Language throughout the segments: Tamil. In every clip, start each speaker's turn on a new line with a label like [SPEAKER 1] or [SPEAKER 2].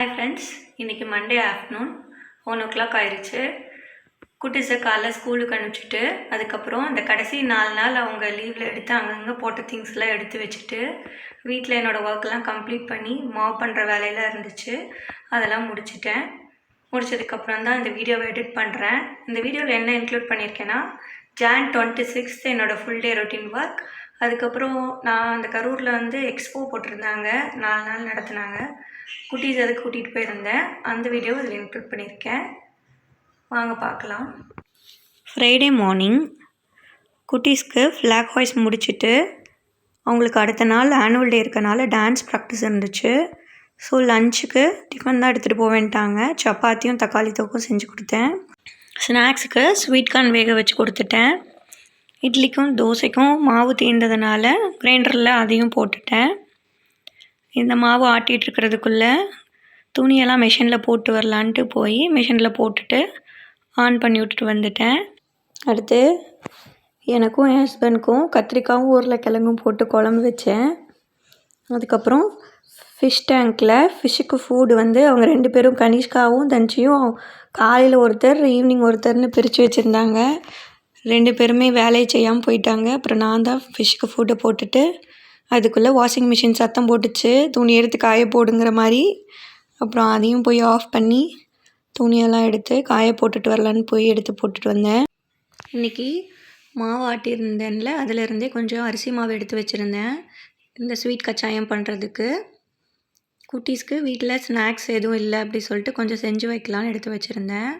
[SPEAKER 1] ஹாய் ஃப்ரெண்ட்ஸ், இன்றைக்கி மண்டே ஆஃப்டர்நூன் 1 o'clock ஆயிடுச்சு. குட்டீஸை காலைல ஸ்கூலுக்கு அனுப்பிச்சிட்டு அதுக்கப்புறம் இந்த கடைசி 4 நாள் அவங்க லீவில் எடுத்து அங்கங்கே போட்ட திங்ஸ்லாம் எடுத்து வச்சுட்டு வீட்டில் என்னோடய ஒர்க்கெலாம் கம்ப்ளீட் பண்ணி மாப் பண்ணுற வேலையெல்லாம் இருந்துச்சு. அதெல்லாம் முடிச்சதுக்கப்புறம் தான் இந்த வீடியோவை எடிட் பண்ணுறேன். இந்த வீடியோவில் என்ன இன்க்ளூட் பண்ணியிருக்கேன்னா, Jan 26 என்னோடய ஃபுல் டே ரொட்டீன் ஒர்க். அதுக்கப்புறம் நான் அந்த கரூரில் எக்ஸ்போ போட்டிருந்தாங்க, 4 நாள் நடத்துனாங்க. குட்டீஸ் அதுக்கு கூட்டிகிட்டு போயிருந்தேன். அந்த வீடியோ இதில் இன்க்ளூட் பண்ணியிருக்கேன். வாங்க பார்க்கலாம். ஃப்ரைடே மார்னிங் குட்டீஸ்க்கு ஃப்ளாக் ஹாய்ஸ் முடிச்சுட்டு அவங்களுக்கு அடுத்த நாள் ஆனுவல் டே இருக்கனால டான்ஸ் ப்ராக்டிஸ் இருந்துச்சு. ஸோ லஞ்சுக்கு டிஃபன் தான் எடுத்துகிட்டு போவேன்ட்டாங்க. சப்பாத்தியும் தக்காளி தொக்கும் செஞ்சு கொடுத்தேன். ஸ்நாக்ஸுக்கு ஸ்வீட் கார்ன் வேக வச்சு கொடுத்துட்டேன். இட்லிக்கும் தோசைக்கும் மாவு தீர்ந்ததுனால கிரைண்டரில் அதையும் போட்டுட்டேன். இந்த மாவு ஆட்டிகிட்ருக்கிறதுக்குள்ளே துணியெல்லாம் மிஷினில் போட்டு வரலான்ட்டு போய் மிஷினில் போட்டுட்டு ஆன் பண்ணி விட்டுட்டு வந்துட்டேன். அடுத்து எனக்கும் என் ஹஸ்பண்டுக்கும் கத்திரிக்காயும் உருளைக்கிழங்கும் போட்டு குழம்பு வச்சேன். அதுக்கப்புறம் ஃபிஷ் டேங்க்கில் ஃபிஷ்ஷுக்கு ஃபுட்டு அவங்க 2 பேரும் கனிஷ்காவும் தன்சியும் காலையில் ஒருத்தர் ஈவினிங் ஒருத்தர்னு பிரித்து வச்சுருந்தாங்க. 2 பேருமே வேலையை செய்யாமல் போயிட்டாங்க. அப்புறம் நான் தான் ஃபிஷ்ஷுக்கு ஃபுட்டை போட்டுட்டு அதுக்குள்ளே வாஷிங் மிஷின் சத்தம் போட்டுச்சு, துணி எடுத்து காய போடுங்கிற மாதிரி. அப்புறம் அதையும் போய் ஆஃப் பண்ணி துணியெல்லாம் எடுத்து காய போட்டுட்டு வரலான்னு போய் எடுத்து போட்டுட்டு வந்தேன். இன்றைக்கி மாவு ஆட்டியிருந்தேன்ல, அதிலருந்தே கொஞ்சம் அரிசி மாவு எடுத்து வச்சுருந்தேன் இந்த ஸ்வீட் கச்சாயம் பண்ணுறதுக்கு. குட்டீஸ்க்கு வீட்டில் ஸ்நாக்ஸ் எதுவும் இல்லை அப்படி சொல்லிட்டு கொஞ்சம் செஞ்சு வைக்கலான்னு எடுத்து வச்சுருந்தேன்.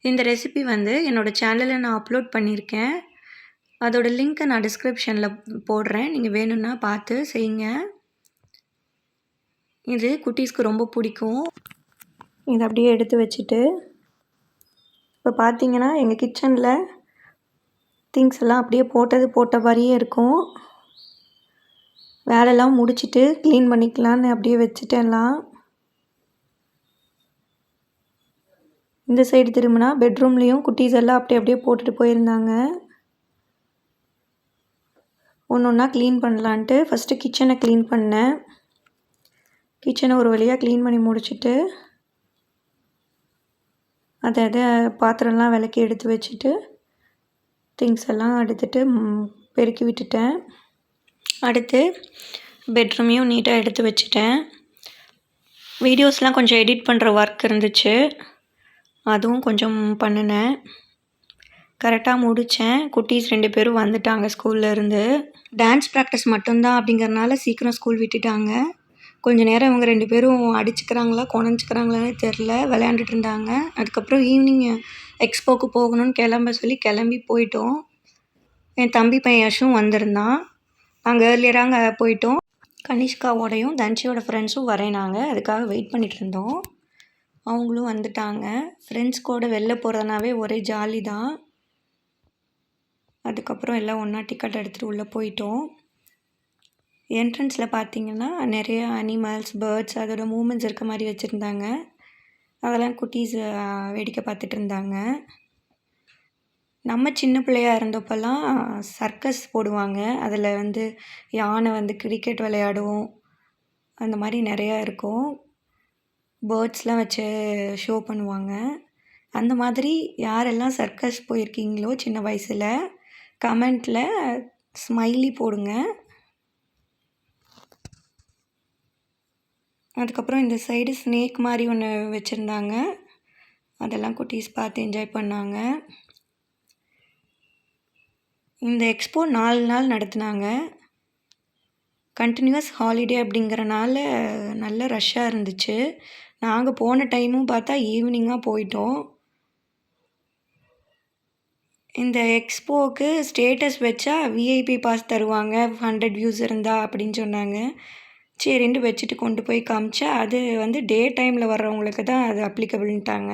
[SPEAKER 1] இந்த ரெசிபி என்னோடய சேனலில் நான் அப்லோட் பண்ணியிருக்கேன். அதோடய லிங்க்கை நான் டிஸ்கிரிப்ஷனில் போடுறேன், நீங்கள் வேணும்னா பார்த்து செய்யுங்க. இது குட்டீஸ்க்கு ரொம்ப பிடிக்கும். இதை அப்படியே எடுத்து வச்சுட்டு இப்போ பார்த்தீங்கன்னா எங்கள் கிச்சனில் திங்ஸ் எல்லாம் அப்படியே போட்ட மாதிரியே இருக்கும். வேலையெல்லாம் முடிச்சுட்டு க்ளீன் பண்ணிக்கலான்னு அப்படியே வச்சுட்டேன்லாம். இந்த சைடு திரும்பினா பெட்ரூம்லேயும் குட்டீஸ் எல்லாம் அப்படியே போட்டுட்டு போயிருந்தாங்க. ஒன்று ஒன்றா க்ளீன் பண்ணலான்ட்டு ஃபஸ்ட்டு கிச்சனை க்ளீன் பண்ணேன். கிச்சனை ஒரு வழியாக க்ளீன் பண்ணி முடிச்சுட்டு அதை பாத்திரம்லாம் விளக்கி எடுத்து வச்சுட்டு திங்ஸ் எல்லாம் எடுத்துகிட்டு பெருக்கி விட்டுட்டேன். அடுத்து பெட்ரூமையும் நீட்டாக எடுத்து வச்சுட்டேன். வீடியோஸ்லாம் கொஞ்சம் எடிட் பண்ணுற ஒர்க் இருந்துச்சு, அதுவும் கொஞ்சம் பண்ணினேன். கரெக்டாக முடித்தேன். குட்டீஸ் 2 பேரும் வந்துட்டாங்க ஸ்கூல்லேருந்து. டான்ஸ் ப்ராக்டிஸ் மட்டும்தான் அப்படிங்கிறனால சீக்கிரம் ஸ்கூல் விட்டுட்டாங்க. கொஞ்சம் நேரம் இவங்க 2 பேரும் அடிச்சுக்கிறாங்களா குணஞ்சிக்கிறாங்களானே தெரில, விளையாண்டுட்டு இருந்தாங்க. அதுக்கப்புறம் ஈவினிங் எக்ஸ்போக்கு போகணும்னு கிளம்பி போயிட்டோம். என் தம்பி பையன் யஷும் வந்திருந்தான். நாங்கள் ஏர்லியராக அங்கே போயிட்டோம். கனிஷ்காவோடையும் தன்சியோட ஃப்ரெண்ட்ஸும் வரேனாங்க, அதுக்காக வெயிட் பண்ணிகிட்டு இருந்தோம். அவங்களும் வந்துட்டாங்க. ஃப்ரெண்ட்ஸ் கூட வெளில போகிறதுனாவே ஒரே ஜாலி தான். அதுக்கப்புறம் எல்லாம் ஒன்றா டிக்கெட் எடுத்துகிட்டு உள்ளே போயிட்டோம். என்ட்ரன்ஸில் பார்த்திங்கன்னா நிறைய அனிமல்ஸ், பேர்ட்ஸ் அதோட மூமெண்ட்ஸ் இருக்க மாதிரி வச்சுருந்தாங்க. அதெல்லாம் குட்டீஸ் வேடிக்கை பார்த்துட்டு இருந்தாங்க. நம்ம சின்ன பிள்ளையாக இருந்தப்போல்லாம் சர்க்கஸ் போடுவாங்க. அதில் யானை கிரிக்கெட் விளையாடும், அந்த மாதிரி நிறையா இருக்கும். பேர்ட்ஸ்லாம் வச்சு ஷோ பண்ணுவாங்க. அந்த மாதிரி யாரெல்லாம் சர்க்கஸ் போயிருக்கீங்களோ சின்ன வயசில் கமெண்ட்டில் ஸ்மைலி போடுங்க. அதுக்கப்புறம் இந்த சைடு ஸ்னேக் மாதிரி ஒன்று வச்சுருந்தாங்க. அதெல்லாம் குட்டீஸ் பார்த்து என்ஜாய் பண்ணாங்க. இந்த எக்ஸ்போ 4 நாள் நடத்துனாங்க. கண்டினியூஸ் ஹாலிடே அப்படிங்கிறனால நல்ல ரஷ்ஷாக இருந்துச்சு. நாங்கள் போன டைமும் பார்த்தா ஈவினிங்காக போயிட்டோம். இந்த எக்ஸ்போவுக்கு ஸ்டேட்டஸ் வச்சா விஐபி பாஸ் தருவாங்க 100 வியூஸ் இருந்தால் அப்படின்னு சொன்னாங்க. சரின்ட்டு வச்சுட்டு கொண்டு போய் காமிச்சா அது டே டைமில் வர்றவங்களுக்கு தான் அது அப்ளிகபிள்ன்ட்டாங்க.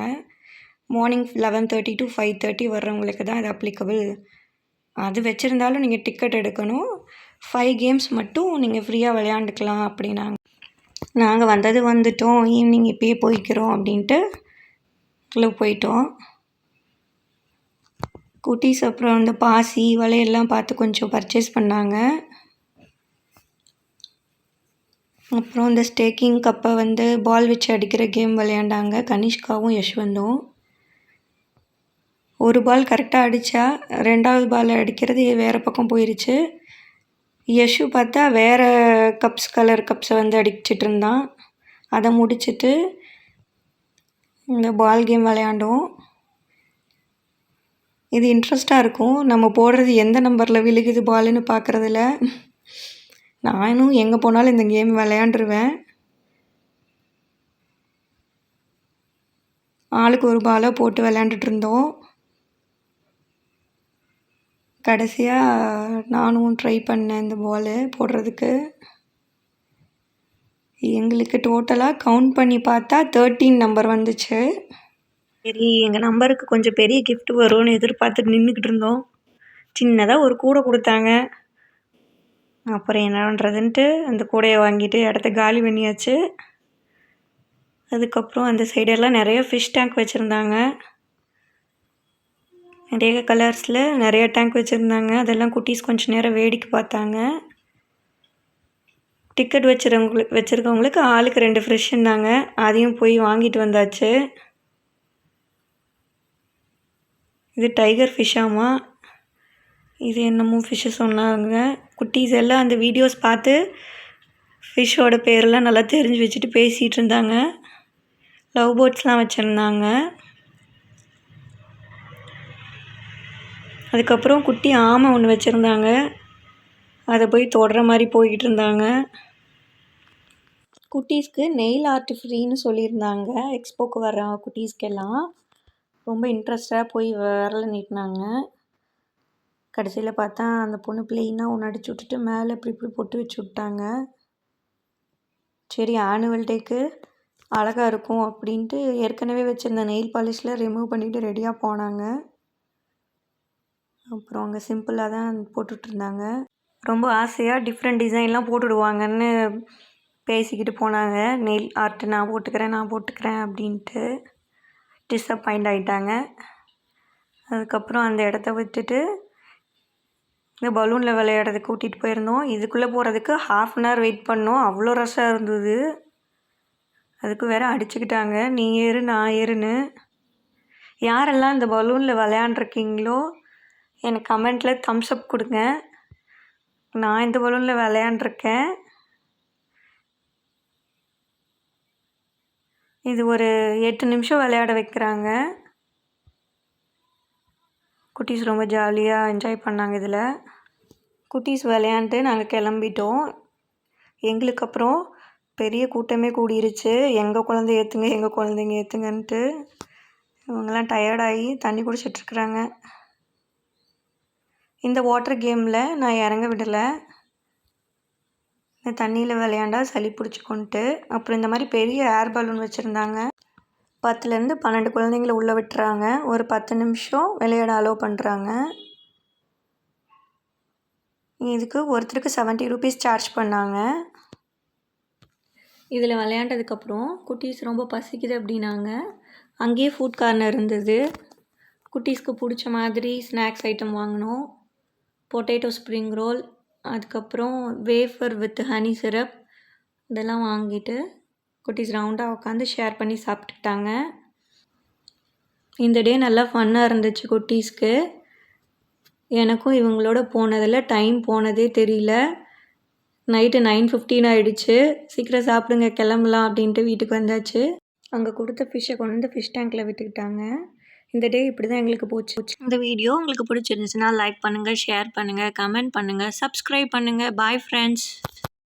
[SPEAKER 1] மார்னிங் 11:30 to 5:30 வர்றவங்களுக்கு தான் அது அப்ளிகபிள். அது வச்சுருந்தாலும் நீங்கள் டிக்கெட் எடுக்கணும். 5 கேம்ஸ் மட்டும் நீங்கள் ஃப்ரீயாக விளையாண்டுக்கலாம் அப்படின்னாங்க. நாங்கள் வந்துட்டோம், ஈவினிங் இப்போயே போய்க்கிறோம் அப்படின்ட்டு உள்ளே போயிட்டோம். குட்டீஸ் அப்புறம் பாசி வலையெல்லாம் பார்த்து கொஞ்சம் பர்ச்சேஸ் பண்ணாங்க. அப்புறம் இந்த ஸ்டேக்கிங் கப்பை வந்து பால் வச்சு அடிக்கிற கேம் விளையாண்டாங்க கனிஷ்காவும் யஷ்வந்தும். ஒரு பால் கரெக்டாக அடித்தா 2வது பால் அடிக்கிறது வேறு பக்கம் போயிடுச்சு. யஷு பார்த்தா வேறு கலர் கப்ஸை வந்து அடிச்சிட்டு இருந்தான். அதை முடிச்சுட்டு இந்த பால் கேம் விளையாண்டோம். இது இன்ட்ரெஸ்ட்டாக இருக்கும். நம்ம போடுறது எந்த நம்பரில் விழுகுது பாலுன்னு பார்க்குறதில்ல. நானும் எங்கே போனாலும் இந்த கேம் விளையாண்டுருவேன். ஆளுக்கு ஒரு பாலை போட்டு விளையாண்டுட்டு இருந்தோம். கடைசியாக நானும் ட்ரை பண்ணேன் இந்த பாலு போடுறதுக்கு. எங்களுக்கு டோட்டலாக கவுண்ட் பண்ணி பார்த்தா 13 நம்பர் வந்துச்சு. சரி, எங்கள் நம்பருக்கு கொஞ்சம் பெரிய கிஃப்ட் வரும்னு எதிர்பார்த்துட்டு நின்றுக்கிட்டு இருந்தோம். சின்னதாக ஒரு கூடை கொடுத்தாங்க. அப்புறம் என்ன பண்ணுறதுன்ட்டு அந்த கூடையை வாங்கிட்டு இடத்த காலி பண்ணியாச்சு. அதுக்கப்புறம் அந்த சைடெல்லாம் நிறைய ஃபிஷ் டேங்க் வச்சுருந்தாங்க. நிறைய கலர்ஸில் நிறைய டேங்க் வச்சுருந்தாங்க. அதெல்லாம் குட்டீஸ் கொஞ்சம் நேரம் வேடிக்கை பார்த்தாங்க. டிக்கெட் வச்சுருக்கவங்களுக்கு ஆளுக்கு 2 ஃபிஷ் இருந்தாங்க. அதையும் போய் வாங்கிட்டு வந்தாச்சு. இது டைகர் ஃபிஷ்ஷாமா, இது என்னமோ ஃபிஷ்ஷு சொன்னாங்க. குட்டீஸ் எல்லாம் அந்த வீடியோஸ் பார்த்து ஃபிஷ்ஷோட பேரெல்லாம் நல்லா தெரிஞ்சு வச்சுட்டு பேசிகிட்டு இருந்தாங்க. லவ் பேர்ட்ஸ்லாம் வச்சுருந்தாங்க. அதுக்கப்புறம் குட்டி ஆமை ஒன்று வச்சுருந்தாங்க. அதை போய் தொடுற மாதிரி போய்கிட்டு இருந்தாங்க. குட்டீஸ்க்கு நெயில் ஆர்ட் ஃப்ரீன்னு சொல்லியிருந்தாங்க. எக்ஸ்போக்கு வர குட்டீஸ்க்கெல்லாம் ரொம்ப இன்ட்ரெஸ்டாக போய் விரல நீட்டினாங்க. கடைசியில் பார்த்தா அந்த பொண்ணு ப்ளெயினாக ஒன்று அடிச்சு விட்டுட்டு மேலே இப்படி பொட்டு வச்சு விட்டாங்க. சரி, ஆனுவல் டேக்கு அழகாக இருக்கும் அப்படின்ட்டு ஏற்கனவே வச்சுருந்த நெயில் பாலிஷில் ரிமூவ் பண்ணிவிட்டு ரெடியாக போனாங்க. அப்புறம் அங்கே சிம்பிளாக தான் போட்டுட்ருந்தாங்க. ரொம்ப ஆசையாக டிஃப்ரெண்ட் டிசைன்லாம் போட்டுடுவாங்கன்னு பேசிக்கிட்டு போனாங்க. நெயில் ஆர்ட்டு நான் போட்டுக்கிறேன் அப்படின்ட்டு டிஸப்பாயிண்ட் ஆகிட்டாங்க. அதுக்கப்புறம் அந்த இடத்த விட்டுட்டு இந்த பலூனில் விளையாடுறதுக்கு கூட்டிகிட்டு போயிருந்தோம். இதுக்குள்ளே போகிறதுக்கு 1/2 அன் ஹவர் வெயிட் பண்ணோம். அவ்வளோ ரஷ்ஷாக இருந்தது. அதுக்கு வேறு அடிச்சுக்கிட்டாங்க, நீ ஏறு நான் ஏறுன்னு. யாரெல்லாம் இந்த பலூனில் விளையாண்டுருக்கீங்களோ எனக்கு கமெண்ட்டில் தம்ஸ் அப் கொடுங்க. நான் இந்த பலூனில் விளையாண்டுருக்கேன். இது ஒரு 8 நிமிஷம் விளையாட வைக்கிறாங்க. குட்டீஸ் ரொம்ப ஜாலியாக என்ஜாய் பண்ணாங்க இதில். குட்டீஸ் விளையாண்டு நாங்கள் கிளம்பிட்டோம். எங்களுக்கு அப்புறம் பெரிய கூட்டமே கூடிருச்சு. எங்கள் குழந்தைய ஏற்றுங்கன்ட்டு. இவங்கெல்லாம் டயர்டாகி தண்ணி குடிச்சிட்ருக்குறாங்க. இந்த வாட்டர் கேமில் நான் இறங்க விடலை. இந்த தண்ணியில் விளையாண்டா சளி பிடிச்சிக்கொன்ட்டு. அப்புறம் இந்த மாதிரி பெரிய ஏர் பலூன் வச்சுருந்தாங்க. 10லேருந்து 12 குழந்தைங்கள உள்ளே விட்டுறாங்க. ஒரு 10 நிமிஷம் விளையாட அலோவ் பண்ணுறாங்க. இதுக்கு ஒருத்தருக்கு 70 ரூபீஸ் சார்ஜ் பண்ணாங்க. இதில் விளையாண்டதுக்கப்புறம் குட்டீஸ் ரொம்ப பசிக்குது அப்படின்னாங்க. அங்கேயே ஃபுட் கார்னர் இருந்தது. குட்டீஸ்க்கு பிடிச்ச மாதிரி ஸ்நாக்ஸ் ஐட்டம் வாங்கினோம். பொட்டேட்டோ ஸ்ப்ரிங் ரோல், அதுக்கப்புறம் வேஃபர் வித் ஹனி சிரப், இதெல்லாம் வாங்கிட்டு குட்டீஸ் ரவுண்டாக உட்காந்து ஷேர் பண்ணி சாப்பிட்டுக்கிட்டாங்க. இந்த டே நல்லா ஃபன்னாக இருந்துச்சு குட்டீஸ்க்கு. எனக்கும் இவங்களோட போனதில் டைம் போனதே தெரியல. நைட்டு 9:15 ஆகிடுச்சு. சீக்கிரம் சாப்பிடுங்க கிளம்பலாம் அப்படின்ட்டு வீட்டுக்கு வந்தாச்சு. அங்கே கொடுத்த ஃபிஷ்ஷை கொண்டு வந்து ஃபிஷ் டேங்க்கில் விட்டுக்கிட்டாங்க. இந்த டே இப்படி தான் எங்களுக்கு போச்சு. இந்த வீடியோ உங்களுக்கு பிடிச்சிருந்துச்சுன்னா லைக் பண்ணுங்கள், ஷேர் பண்ணுங்கள், கமெண்ட் பண்ணுங்கள், சப்ஸ்கிரைப் பண்ணுங்கள். Bye friends.